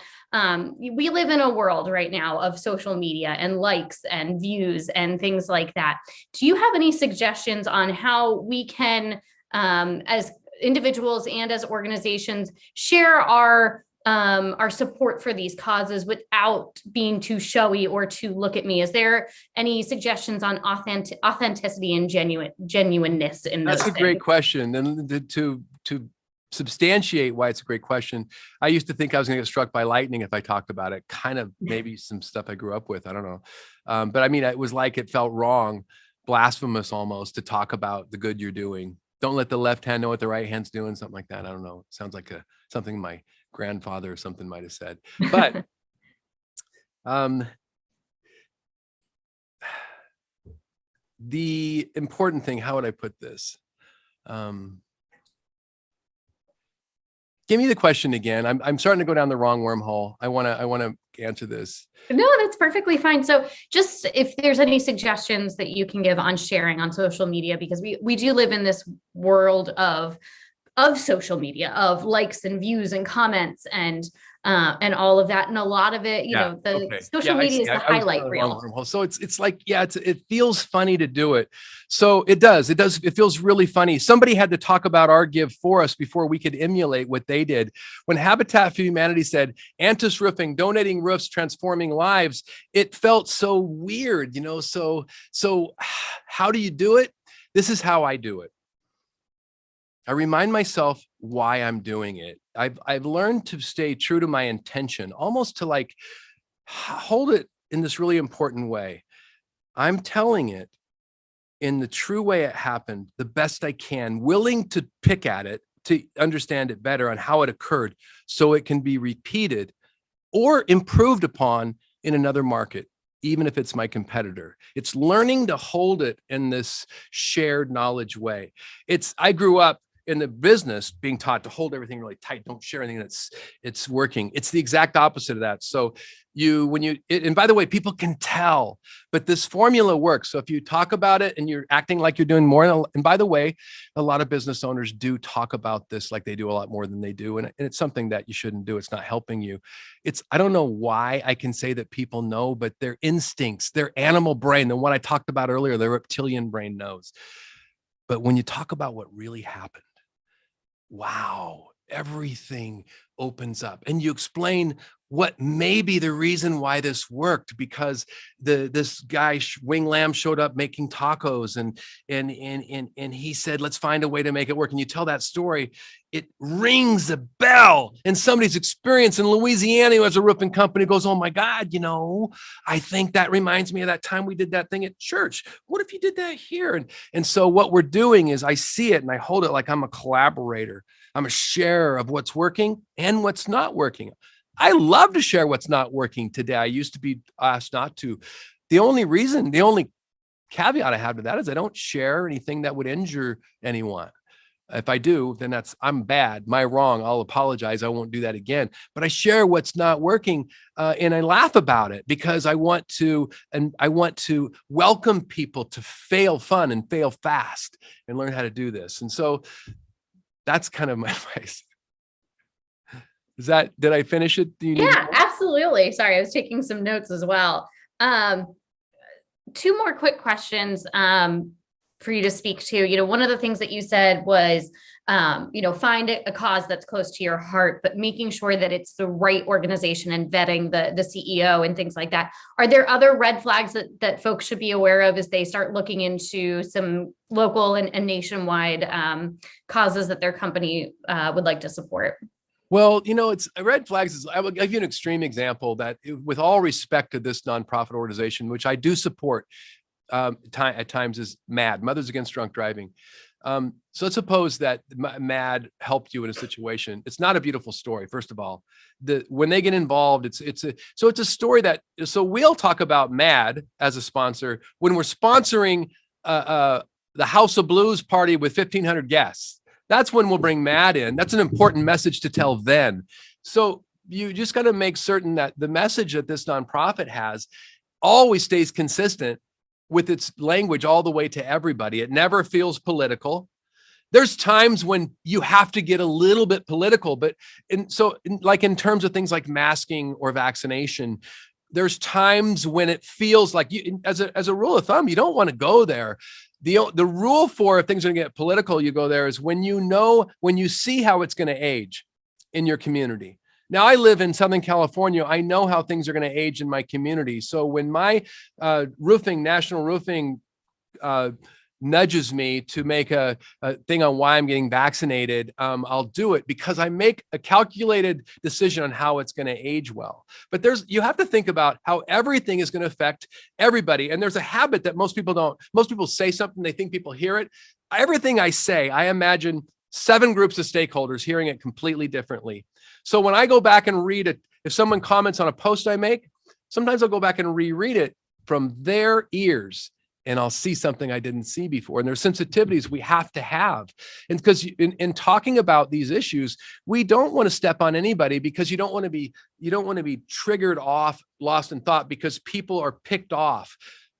We live in a world right now of social media and likes and views and things like that. Do you have any suggestions on how we can, as individuals and as organizations, share our support for these causes without being too showy or too look at me? Is there any suggestions on authenticity and genuineness in those? That's a great question. And to substantiate why it's a great question, I used to think I was going to get struck by lightning if I talked about it. Kind of maybe some stuff I grew up with. I don't know. But I mean, it was like it felt wrong, blasphemous almost, to talk about the good you're doing. Don't let the left hand know what the right hand's doing. Something like that. I don't know. It sounds like something my grandfather or something might have said. But the important thing, how would I put this? Give me the question again. I'm starting to go down the wrong wormhole. I want to answer this. No, that's perfectly fine. So just if there's any suggestions that you can give on sharing on social media, because we do live in this world of social media, of likes and views and comments and all of that. And a lot of it, social media is the highlight reel. So it's like, it feels funny to do it. So it does. It feels really funny. Somebody had to talk about our give for us before we could emulate what they did. When Habitat for Humanity said, Antis Roofing, donating roofs, transforming lives, it felt so weird, so how do you do it? This is how I do it. I remind myself why I'm doing it. I've learned to stay true to my intention, almost to like hold it in this really important way. I'm telling it in the true way it happened, the best I can, willing to pick at it, to understand it better on how it occurred so it can be repeated or improved upon in another market, even if it's my competitor. It's learning to hold it in this shared knowledge way. I grew up in the business being taught to hold everything really tight. Don't share anything it's working. It's the exact opposite of that. So and by the way, people can tell, but this formula works. So if you talk about it and you're acting like you're doing more, and by the way, a lot of business owners do talk about this like they do a lot more than they do. And it's something that you shouldn't do. It's not helping you. I don't know why I can say that people know, but their instincts, their animal brain, the one I talked about earlier, their reptilian brain knows. But when you talk about what really happened, wow, everything opens up. And you explain what may be the reason why this worked, because this guy Wing Lam showed up making tacos and he said, let's find a way to make it work. And you tell that story, it rings a bell. And somebody's experience in Louisiana who has a roofing company goes, oh my God, I think that reminds me of that time we did that thing at church. What if you did that here? And so what we're doing is I see it and I hold it like I'm a collaborator. I'm a sharer of what's working and what's not working. I love to share what's not working today. I used to be asked not to. The only caveat I have to that is I don't share anything that would injure anyone. If I do, then I'm bad. My wrong. I'll apologize. I won't do that again. But I share what's not working, and I laugh about it because I want to welcome people to fail fun and fail fast and learn how to do this. And so that's kind of my advice. Did I finish it? Yeah, absolutely. Sorry, I was taking some notes as well. Two more quick questions for you to speak to. One of the things that you said was, find a cause that's close to your heart, but making sure that it's the right organization and vetting the CEO and things like that. Are there other red flags that folks should be aware of as they start looking into some local and nationwide causes that their company would like to support? Well, it's red flags. I will give you an extreme example that, with all respect to this nonprofit organization, which I do support at times, is MAD, Mothers Against Drunk Driving. So let's suppose that MAD helped you in a situation. It's not a beautiful story. First of all, when they get involved, it's a story so we'll talk about MAD as a sponsor when we're sponsoring the House of Blues party with 1,500 guests. That's when we'll bring MAD in. That's an important message to tell then. So you just got to make certain that the message that this nonprofit has always stays consistent with its language all the way to everybody. It never feels political. There's times when you have to get a little bit political, but like in terms of things like masking or vaccination, there's times when it feels like you, as a rule of thumb, you don't want to go there. The rule for if things are going to get political, you go there is when you see how it's going to age in your community. Now, I live in Southern California. I know how things are going to age in my community. So when my national roofing nudges me to make a thing on why I'm getting vaccinated, I'll do it because I make a calculated decision on how it's going to age well. But you have to think about how everything is going to affect everybody. And there's a habit that most people don't. Most people say something, they think people hear it. Everything I say, I imagine 7 groups of stakeholders hearing it completely differently. So when I go back and read it, if someone comments on a post I make, sometimes I'll go back and reread it from their ears, and I'll see something I didn't see before. And there's sensitivities we have to have. And because in talking about these issues, we don't want to step on anybody because you don't want to be triggered off, lost in thought because people are picked off.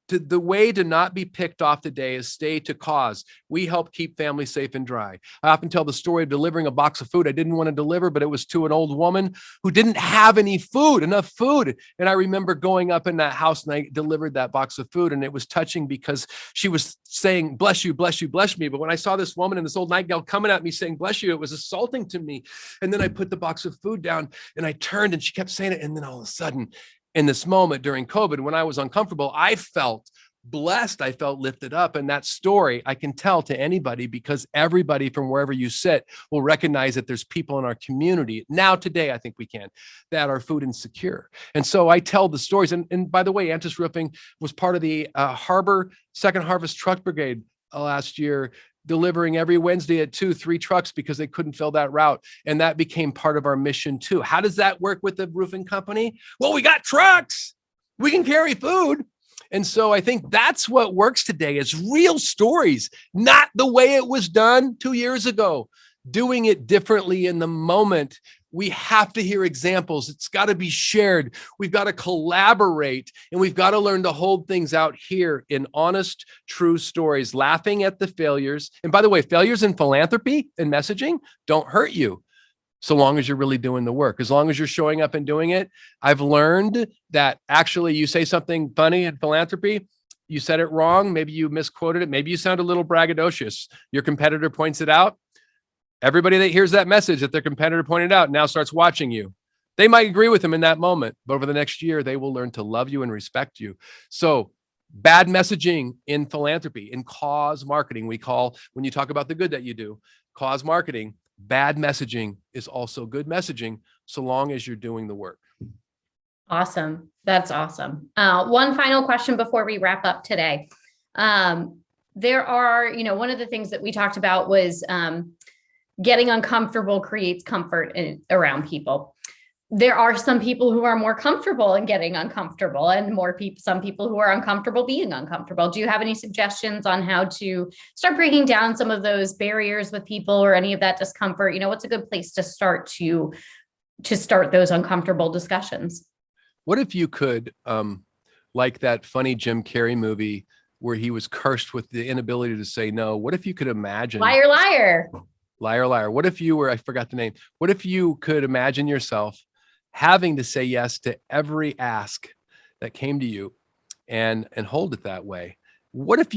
The way to not be picked off today is stay to cause. We help keep families safe and dry. I often tell the story of delivering a box of food I didn't want to deliver, but it was to an old woman who didn't have enough food. And I remember going up in that house and I delivered that box of food, and it was touching because she was saying, bless you, bless you, bless me. But when I saw this woman and this old night gal coming at me saying, bless you, it was assaulting to me. And then I put the box of food down and I turned and she kept saying it. And then all of a sudden, in this moment during COVID, when I was uncomfortable, I felt blessed. I felt lifted up. And that story I can tell to anybody because everybody from wherever you sit will recognize that there's people in our community now today, I think we can, that are food insecure. And so I tell the stories. And by the way, Antis Roofing was part of the Harbor Second Harvest Truck Brigade last year, delivering every Wednesday at 2-3 trucks because they couldn't fill that route. And that became part of our mission too. How does that work with the roofing company? Well, we got trucks. We can carry food. And so I think that's what works today is real stories, not the way it was done 2 years ago, doing it differently in the moment. We have to hear examples. It's got to be shared. We've got to collaborate, and we've got to learn to hold things out here in honest, true stories, laughing at the failures. And by the way, failures in philanthropy and messaging don't hurt you so long as you're really doing the work. As long as you're showing up and doing it. I've learned that actually you say something funny in philanthropy, you said it wrong. Maybe you misquoted it. Maybe you sound a little braggadocious. Your competitor points it out. Everybody that hears that message that their competitor pointed out now starts watching you. They might agree with them in that moment, but over the next year, they will learn to love you and respect you. So bad messaging in philanthropy, in cause marketing, we call, when you talk about the good that you do, cause marketing, bad messaging is also good messaging so long as you're doing the work. Awesome. That's awesome. One final question before we wrap up today. There are, one of the things that we talked about was getting uncomfortable creates comfort around people. There are some people who are more comfortable in getting uncomfortable and some people who are uncomfortable being uncomfortable. Do you have any suggestions on how to start breaking down some of those barriers with people or any of that discomfort? What's a good place to start those uncomfortable discussions? What if you could, like that funny Jim Carrey movie where he was cursed with the inability to say no? What if you could imagine? Liar, liar. Liar, liar. What if you were, I forgot the name. What if you could imagine yourself having to say yes to every ask that came to you and hold it that way? What if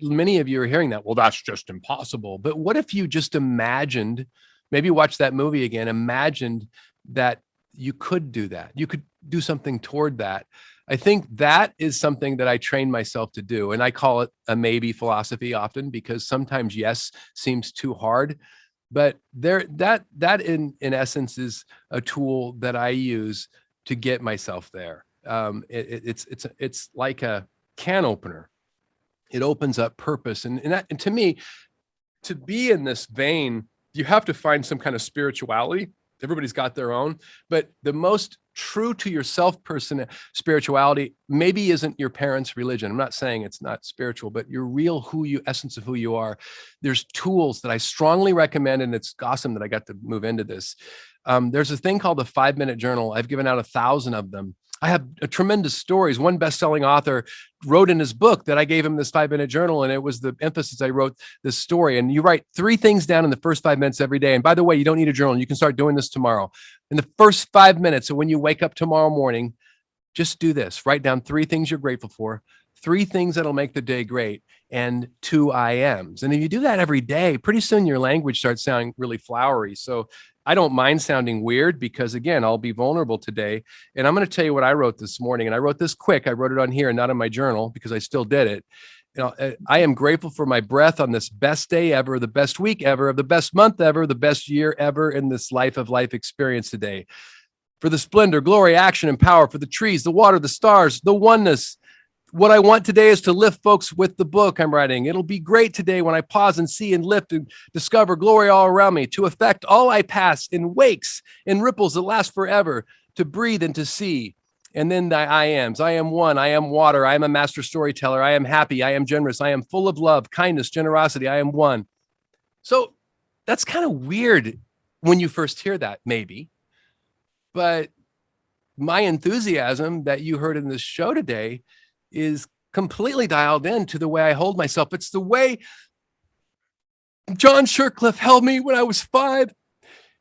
many of you are hearing that, well, that's just impossible. But what if you just imagined, maybe watch that movie again, imagined that you could do that. You could do something toward that. I think that is something that I train myself to do. And I call it a maybe philosophy often because sometimes yes seems too hard, but that in essence is a tool that I use to get myself there. It's like a can opener. It opens up purpose. And to me, to be in this vein, you have to find some kind of spirituality. Everybody's got their own, but the most true to yourself person spirituality maybe isn't your parents' religion. I'm not saying it's not spiritual, but your real essence of who you are. There's tools that I strongly recommend, and it's awesome that I got to move into this. There's a thing called the 5-minute journal. I've given out 1,000 of them. I have tremendous stories. One best-selling author wrote in his book that I gave him this 5-minute journal, and it was the emphasis. I wrote this story, and you write 3 things down in the first 5 minutes every day. And by the way, you don't need a journal. You can start doing this tomorrow. In the first 5 minutes, so when you wake up tomorrow morning, just do this. Write down 3 things you're grateful for, 3 things that'll make the day great, and 2 I ams. And if you do that every day, pretty soon your language starts sounding really flowery. So I don't mind sounding weird because, again, I'll be vulnerable today. And I'm going to tell you what I wrote this morning. And I wrote this quick. I wrote it on here and not in my journal because I still did it. You know, I am grateful for my breath on this best day ever, the best week ever, the best month ever, the best year ever in this life experience today. For the splendor, glory, action, and power, for the trees, the water, the stars, the oneness. What I want today is to lift folks with the book I'm writing. It'll be great today when I pause and see and lift and discover glory all around me, to affect all I pass in wakes and ripples that last forever, to breathe and to see. And then the I ams. I am one. I am water. I am a master storyteller. I am happy. I am generous. I am full of love, kindness, generosity. I am one. So that's kind of weird when you first hear that, maybe. But my enthusiasm that you heard in this show today is completely dialed in to the way I hold myself. It's the way John Shercliffe held me when I was 5.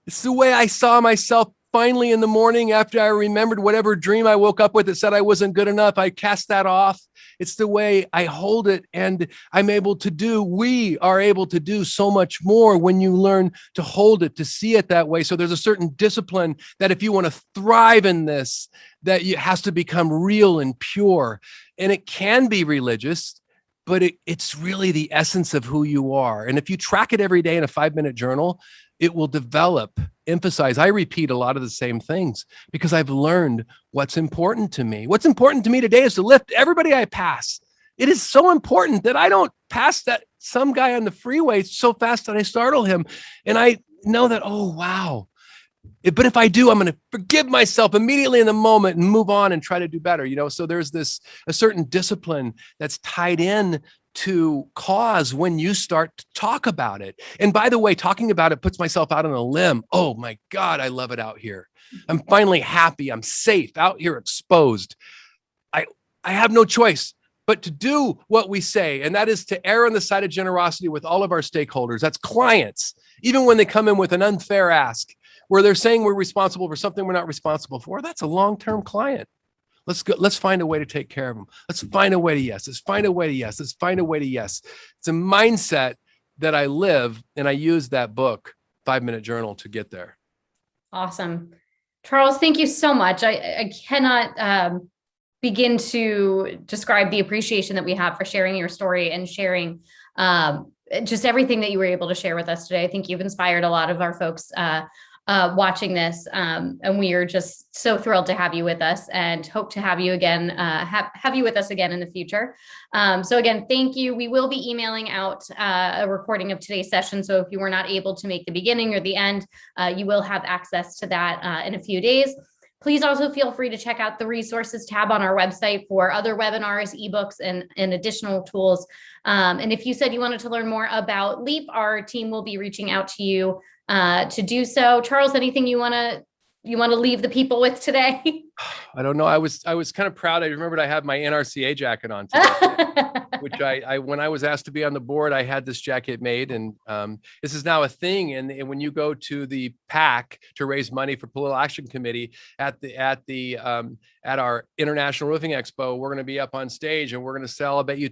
It's the way I saw myself finally in the morning after I remembered whatever dream I woke up with that said I wasn't good enough. I cast that off. It's the way I hold it, and we are able to do so much more when you learn to hold it, to see it that way. So there's a certain discipline that if you want to thrive in this, that it has to become real and pure. And it can be religious, but it's really the essence of who you are. And if you track it every day in a 5-minute journal, it will emphasize. I repeat a lot of the same things because I've learned what's important to me. What's important to me today is to lift everybody I pass. It is so important that I don't pass that some guy on the freeway so fast that I startle him. And I know that, oh, wow. But if I do, I'm going to forgive myself immediately in the moment and move on and try to do better. So there's a certain discipline that's tied in to cause when you start to talk about it. And by the way, talking about it puts myself out on a limb. Oh my God, I love it out here. I'm finally happy. I'm safe out here exposed. I have no choice but to do what we say. And that is to err on the side of generosity with all of our stakeholders. That's clients, even when they come in with an unfair ask, where they're saying we're responsible for something we're not responsible for. That's a long-term client. Let's find a way to take care of them. Let's find a way to yes. Let's find a way to yes. Let's find a way to yes. It's a mindset that I live, and I use that book, 5-minute journal, to get there. Awesome. Charles, thank you so much. I cannot begin to describe the appreciation that we have for sharing your story and sharing just everything that you were able to share with us today. I think you've inspired a lot of our folks watching this. And we are just so thrilled to have you with us and hope to have you again, have you with us again in the future. So again, thank you. We will be emailing out a recording of today's session. So if you were not able to make the beginning or the end, you will have access to that in a few days. Please also feel free to check out the resources tab on our website for other webinars, ebooks, and additional tools. And if you said you wanted to learn more about LEAP, our team will be reaching out to you to do so. Charles, anything you want to leave the people with today? I don't know. I was kind of proud. I remembered I had my NRCA jacket on today, which I when I was asked to be on the board, I had this jacket made, and this is now a thing. And when you go to the PAC to raise money for Political Action Committee at our International Roofing Expo, we're going to be up on stage and we're going to sell, I bet you,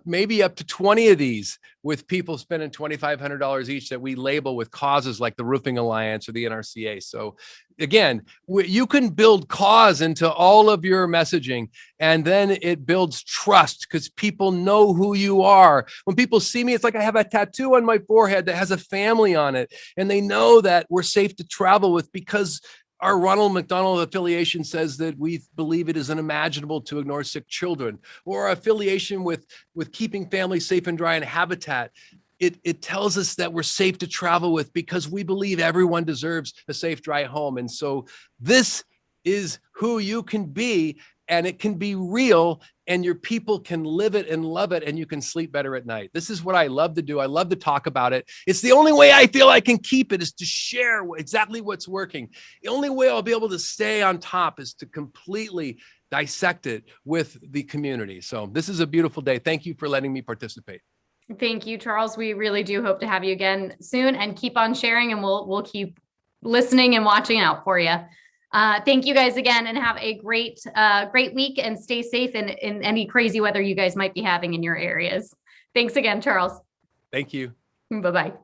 maybe up to 20 of these with people spending $2,500 each that we label with causes like the Roofing Alliance or the NRCA. So again, you can build cause into all of your messaging, and then it builds trust because people know who you are. When people see me, it's like I have a tattoo on my forehead that has a family on it, and they know that we're safe to travel with because our Ronald McDonald affiliation says that we believe it is unimaginable to ignore sick children, or our affiliation with keeping families safe and dry in habitat. It tells us that we're safe to travel with because we believe everyone deserves a safe, dry home. And so this is who you can be, and it can be real, and your people can live it and love it, and you can sleep better at night. This is what I love to do. I love to talk about it. It's the only way I feel I can keep it, is to share exactly what's working. The only way I'll be able to stay on top is to completely dissect it with the community. So this is a beautiful day. Thank you for letting me participate. Thank you, Charles. We really do hope to have you again soon, and keep on sharing, and we'll keep listening and watching out for you. Thank you guys again, and have a great week, and stay safe in any crazy weather you guys might be having in your areas. Thanks again, Charles. Thank you. Bye-bye.